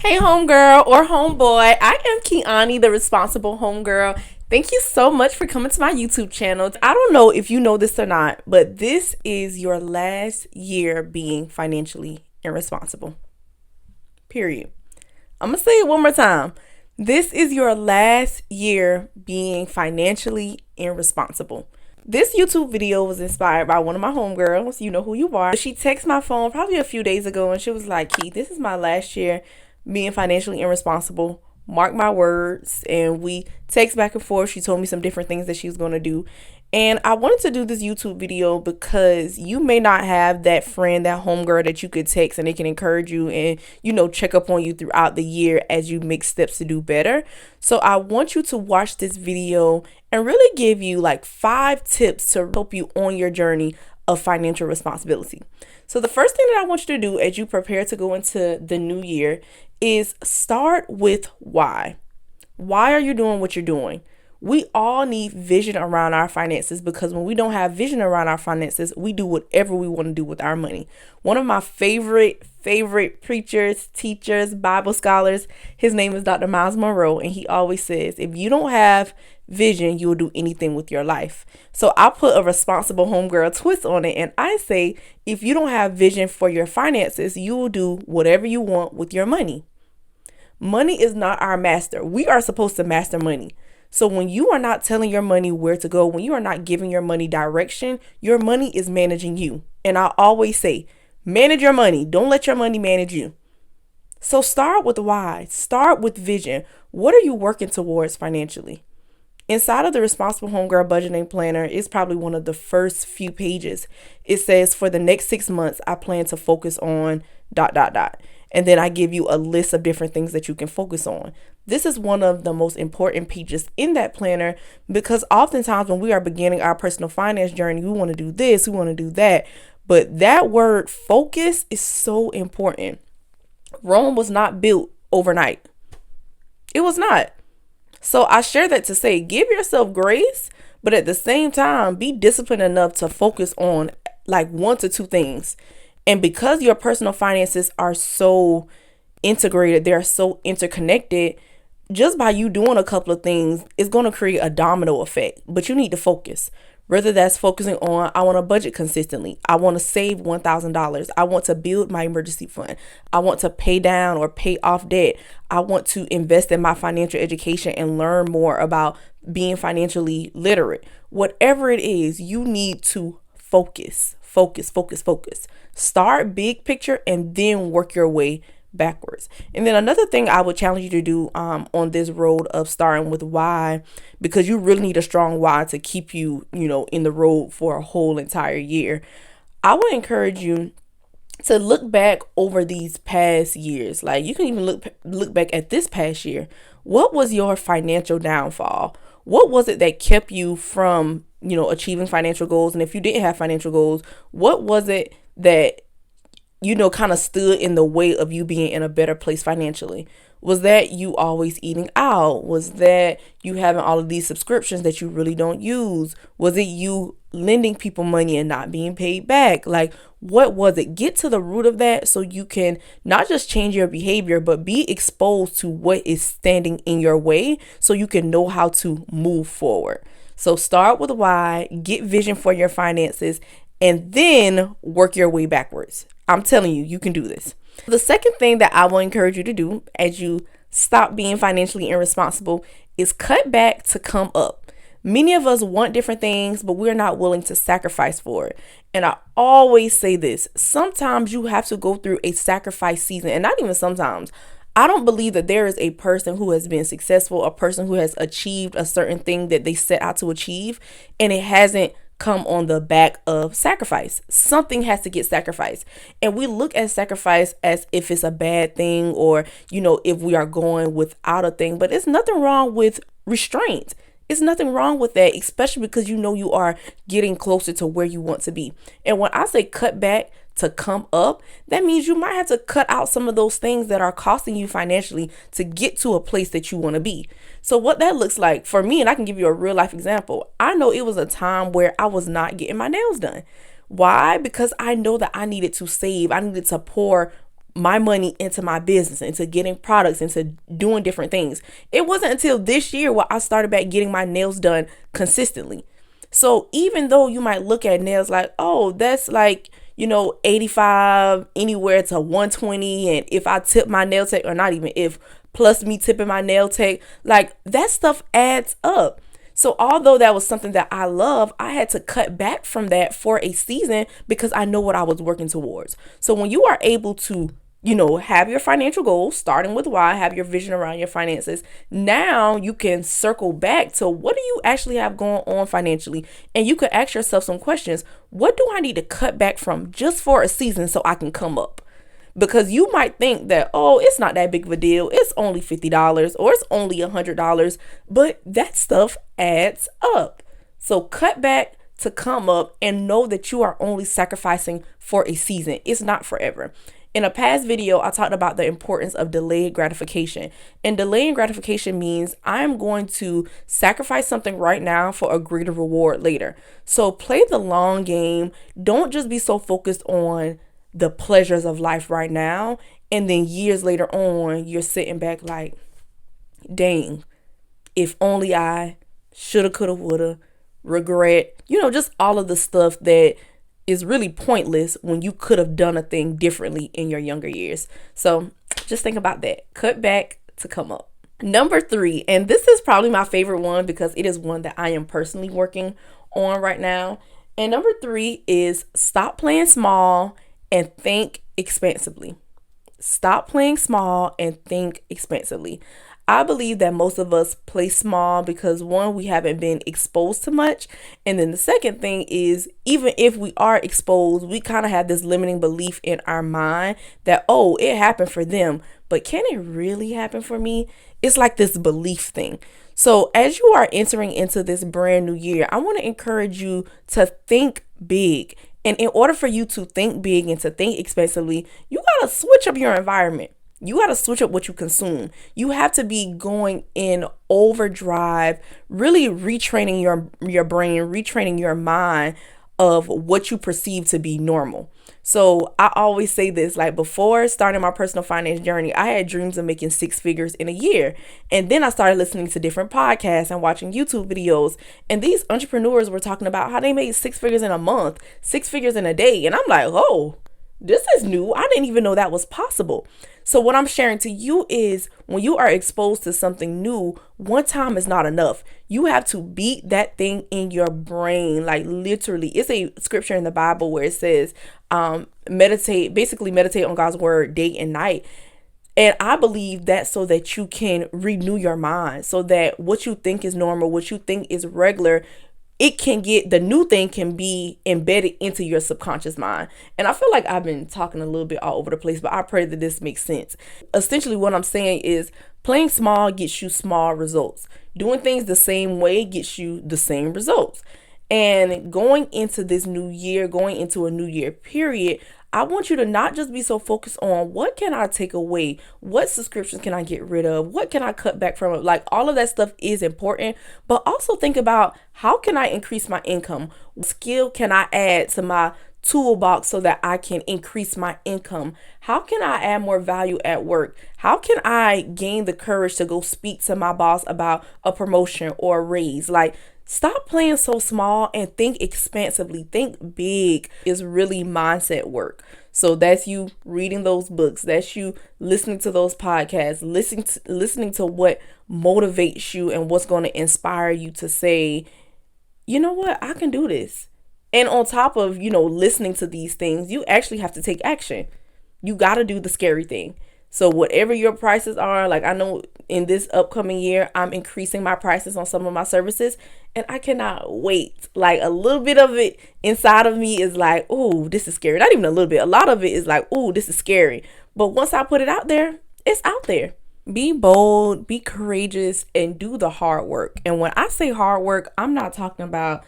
Hey, homegirl or homeboy. I am Kiani, the responsible homegirl. Thank you so much for coming to my YouTube channel. I don't know if you know this or not, but this is your last year being financially irresponsible. Period. I'm going to say it one more time. This is your last year being financially irresponsible. This YouTube video was inspired by one of my homegirls. You know who you are. She texted my phone probably a few days ago and she was like, Keith, this is my last year being financially irresponsible. Mark my words. And we text back and forth. She told me some different things that she was going to do. And I wanted to do this YouTube video because you may not have that friend, that homegirl that you could text and they can encourage you and, check up on you throughout the year as you make steps to do better. So I want you to watch this video and really give you like 5 tips to help you on your journey of financial responsibility. So the first thing that I want you to do as you prepare to go into the new year is start with why. Why are you doing what you're doing? We all need vision around our finances because when we don't have vision around our finances, we do whatever we want to do with our money. One of my favorite preachers, teachers, Bible scholars, his name is Dr. Miles Monroe, and he always says, if you don't have vision, you will do anything with your life. So I put a responsible homegirl twist on it, and I say, if you don't have vision for your finances, you will do whatever you want with your money. Money is not our master. We are supposed to master money. So when you are not telling your money where to go, when you are not giving your money direction, your money is managing you. And I always say, manage your money. Don't let your money manage you. So start with why. Start with vision. What are you working towards financially? Inside of the Responsible Homegirl Budgeting Planner is probably one of the first few pages. It says, for the next 6 months, I plan to focus on ... And then I give you a list of different things that you can focus on. This is one of the most important pages in that planner because oftentimes when we are beginning our personal finance journey, we want to do this, we want to do that. But that word focus is so important. Rome was not built overnight. It was not. So I share that to say, give yourself grace, but at the same time, be disciplined enough to focus on like 1 to 2 things. And because your personal finances are so integrated, they're so interconnected, just by you doing a couple of things, it's going to create a domino effect. But you need to focus. Whether that's focusing on, I want to budget consistently. I want to save $1,000. I want to build my emergency fund. I want to pay down or pay off debt. I want to invest in my financial education and learn more about being financially literate. Whatever it is, you need to focus. Start big picture and then work your way backwards. And then another thing I would challenge you to do on this road of starting with why, because you really need a strong why to keep you, in the road for a whole entire year. I would encourage you to look back over these past years. Like you can even look back at this past year. What was your financial downfall? What was it that kept you from achieving financial goals? And if you didn't have financial goals, what was it that, kind of stood in the way of you being in a better place financially? Was that you always eating out? Was that you having all of these subscriptions that you really don't use? Was it you lending people money and not being paid back? Like, what was it? Get to the root of that so you can not just change your behavior, but be exposed to what is standing in your way so you can know how to move forward. So start with why, get vision for your finances, and then work your way backwards. I'm telling you, you can do this. The second thing that I will encourage you to do as you stop being financially irresponsible is cut back to come up. Many of us want different things, but we're not willing to sacrifice for it. And I always say this, sometimes you have to go through a sacrifice season, and not even sometimes. I don't believe that there is a person who has been successful, a person who has achieved a certain thing that they set out to achieve, and it hasn't come on the back of sacrifice. Something has to get sacrificed. And we look at sacrifice as if it's a bad thing or, if we are going without a thing, but it's nothing wrong with restraint. It's nothing wrong with that, especially because you are getting closer to where you want to be. And when I say cut back to come up, that means you might have to cut out some of those things that are costing you financially to get to a place that you want to be. So what that looks like for me, and I can give you a real life example. I know it was a time where I was not getting my nails done. Why? Because I know that I needed to save. I needed to pour my money into my business, into getting products, into doing different things. It wasn't until this year where I started back getting my nails done consistently. So even though you might look at nails like, oh, that's like, 85 anywhere to 120. And if I tip my nail tech, or not even if, plus me tipping my nail tech, like that stuff adds up. So although that was something that I love, I had to cut back from that for a season because I know what I was working towards. So when you are able to, have your financial goals, starting with why, have your vision around your finances, now you can circle back to what do you actually have going on financially? And you could ask yourself some questions. What do I need to cut back from just for a season so I can come up? Because you might think that, oh, it's not that big of a deal. It's only $50 or it's only $100, but that stuff adds up. So cut back to come up and know that you are only sacrificing for a season. It's not forever. In a past video, I talked about the importance of delayed gratification. And delaying gratification means I'm going to sacrifice something right now for a greater reward later. So play the long game. Don't just be so focused on the pleasures of life right now, and then years later on, you're sitting back like, dang, if only I shoulda, coulda, woulda, regret, just all of the stuff that is really pointless when you could have done a thing differently in your younger years. So just think about that. Cut back to come up. Number 3, and this is probably my favorite one because it is one that I am personally working on right now. And number 3 is stop playing small and think expansively. Stop playing small and think expansively. I believe that most of us play small because one, we haven't been exposed to much. And then the second thing is, even if we are exposed, we kind of have this limiting belief in our mind that, oh, it happened for them, but can it really happen for me? It's like this belief thing. So as you are entering into this brand new year, I want to encourage you to think big. And in order for you to think big and to think expansively, you got to switch up your environment. You got to switch up what you consume. You have to be going in overdrive, really retraining your brain, retraining your mind of what you perceive to be normal. So I always say this, like before starting my personal finance journey, I had dreams of making 6 figures in a year. And then I started listening to different podcasts and watching YouTube videos. And these entrepreneurs were talking about how they made 6 figures in a month, 6 figures in a day. And I'm like, oh, this is new. I didn't even know that was possible. So what I'm sharing to you is when you are exposed to something new, one time is not enough. You have to beat that thing in your brain. Like literally, it's a scripture in the Bible where it says, meditate on God's word day and night. And I believe that so that you can renew your mind, so that what you think is normal, what you think is regular, the new thing can be embedded into your subconscious mind. And I feel like I've been talking a little bit all over the place, but I pray that this makes sense. Essentially, what I'm saying is playing small gets you small results. Doing things the same way gets you the same results. And going into this new year, going into a new year period, I want you to not just be so focused on what can I take away? What subscriptions can I get rid of? What can I cut back from? Like all of that stuff is important, but also think about how can I increase my income? What skill can I add to my toolbox so that I can increase my income? How can I add more value at work? How can I gain the courage to go speak to my boss about a promotion or a raise? Like, stop playing so small and think expansively. Think big is really mindset work. So that's you reading those books. That's you listening to those podcasts, listening to what motivates you and what's going to inspire you to say, you know what, I can do this. And on top of, listening to these things, you actually have to take action. You got to do the scary thing. So whatever your prices are, like I know in this upcoming year, I'm increasing my prices on some of my services and I cannot wait. Like a little bit of it inside of me is like, oh, this is scary. Not even a little bit. A lot of it is like, oh, this is scary. But once I put it out there, it's out there. Be bold, be courageous, and do the hard work. And when I say hard work, I'm not talking about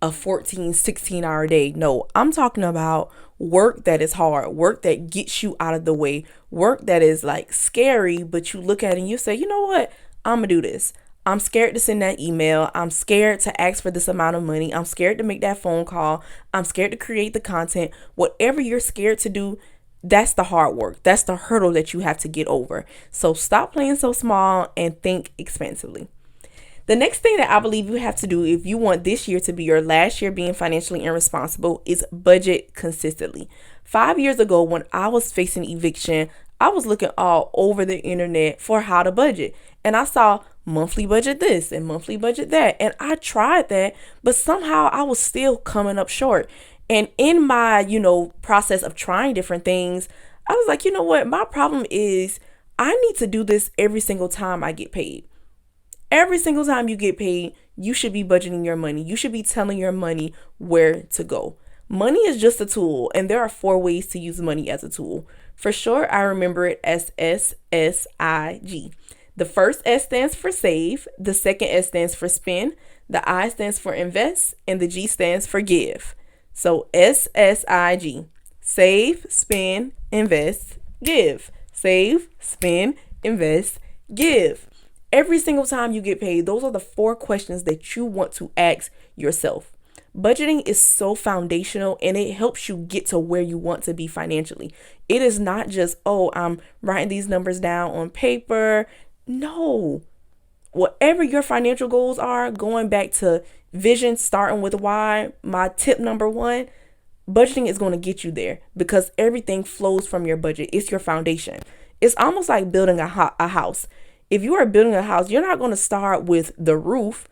a 14, 16-hour day. No, I'm talking about work that is hard, work that gets you out of the way, work that is like scary, but you look at it and you say, you know what, I'm gonna do this. I'm scared to send that email. I'm scared to ask for this amount of money. I'm scared to make that phone call. I'm scared to create the content. Whatever you're scared to do, That's the hard work. That's the hurdle that you have to get over. So stop playing so small and think expansively. The next thing that I believe you have to do if you want this year to be your last year being financially irresponsible is budget consistently. 5 years ago, when I was facing eviction, I was looking all over the internet for how to budget. And I saw monthly budget this and monthly budget that. And I tried that, but somehow I was still coming up short. And in my, process of trying different things, I was like, you know what? My problem is I need to do this every single time I get paid. Every single time you get paid, you should be budgeting your money. You should be telling your money where to go. Money is just a tool, and there are 4 ways to use money as a tool. For sure, I remember it as SSIG. The first S stands for save, the second S stands for spend, the I stands for invest, and the G stands for give. So SSIG, save, spend, invest, give. Save, spend, invest, give. Every single time you get paid, those are the 4 questions that you want to ask yourself. Budgeting is so foundational, and it helps you get to where you want to be financially. It is not just, I'm writing these numbers down on paper. No. Whatever your financial goals are, going back to vision, starting with why, my tip number 1, budgeting is going to get you there because everything flows from your budget. It's your foundation. It's almost like building a house. If you are building a house, you're not going to start with the roof.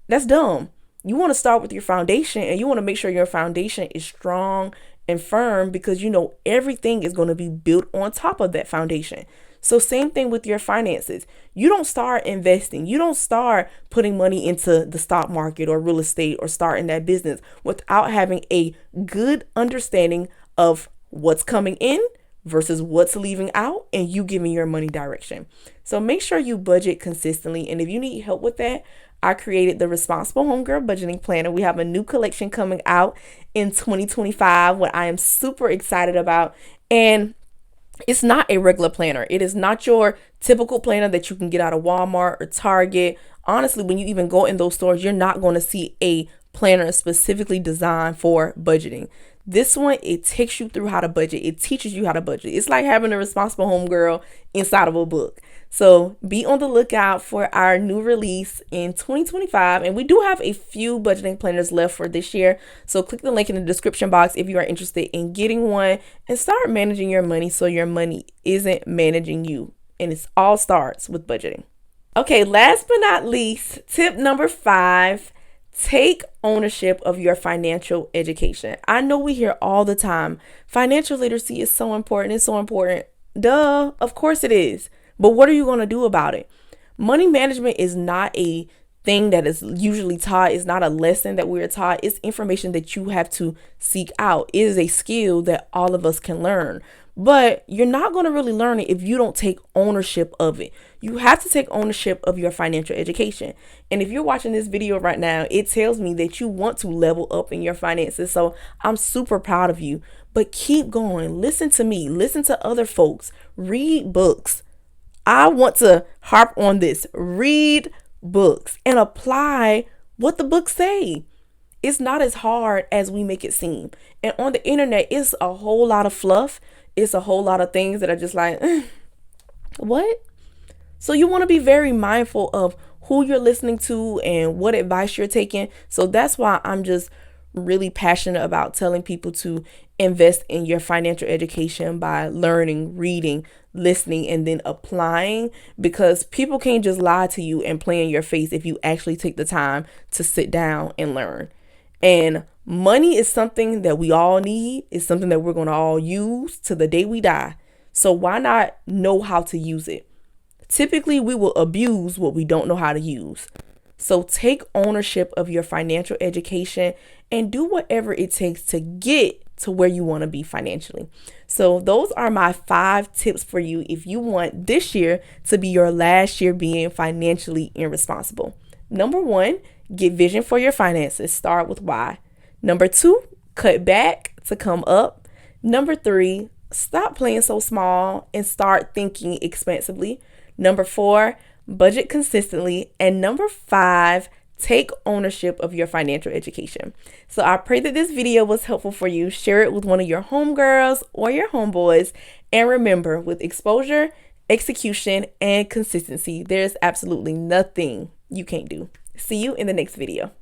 That's dumb. You want to start with your foundation, and you want to make sure your foundation is strong and firm because everything is going to be built on top of that foundation. So same thing with your finances. You don't start investing. You don't start putting money into the stock market or real estate or starting that business without having a good understanding of what's coming in versus what's leaving out, and you giving your money direction. So make sure you budget consistently. And if you need help with that, I created the Responsible Homegirl Budgeting Planner. We have a new collection coming out in 2025, what I am super excited about. And it's not a regular planner. It is not your typical planner that you can get out of Walmart or Target. Honestly, when you even go in those stores, you're not going to see a planner specifically designed for budgeting. This one, it takes you through how to budget. It teaches you how to budget. It's like having a responsible homegirl inside of a book. So be on the lookout for our new release in 2025. And we do have a few budgeting planners left for this year. So click the link in the description box if you are interested in getting one and start managing your money so your money isn't managing you. And it all starts with budgeting. Okay, last but not least, tip number 5. Take ownership of your financial education. I know we hear all the time, financial literacy is so important. It's so important. Duh, of course it is. But what are you going to do about it? Money management is not a thing that is usually taught. It's not a lesson that we're taught. It's information that you have to seek out. It is a skill that all of us can learn. But you're not going to really learn it if you don't take ownership of it. You have to take ownership of your financial education. And if you're watching this video right now, it tells me that you want to level up in your finances. So I'm super proud of you. But keep going. Listen to me. Listen to other folks. Read books. I want to harp on this. Read books and apply what the books say. It's not as hard as we make it seem. And on the internet, it's a whole lot of fluff. It's a whole lot of things that are just like, what? So you want to be very mindful of who you're listening to and what advice you're taking. So that's why I'm just really passionate about telling people to invest in your financial education by learning, reading, listening, and then applying, because people can't just lie to you and play in your face if you actually take the time to sit down and learn. And money is something that we all need. It's something that we're going to all use to the day we die. So why not know how to use it? Typically, we will abuse what we don't know how to use. So take ownership of your financial education and do whatever it takes to get to where you want to be financially. So those are my 5 tips for you if you want this year to be your last year being financially irresponsible. Number 1, get vision for your finances. Start with why. Number 2, cut back to come up. Number 3, stop playing so small and start thinking expansively. Number 4, budget consistently. And number 5, Take ownership of your financial education. So I pray that this video was helpful for you. Share it with one of your homegirls or your homeboys. And remember, with exposure, execution, and consistency, there's absolutely nothing you can't do. See you in the next video.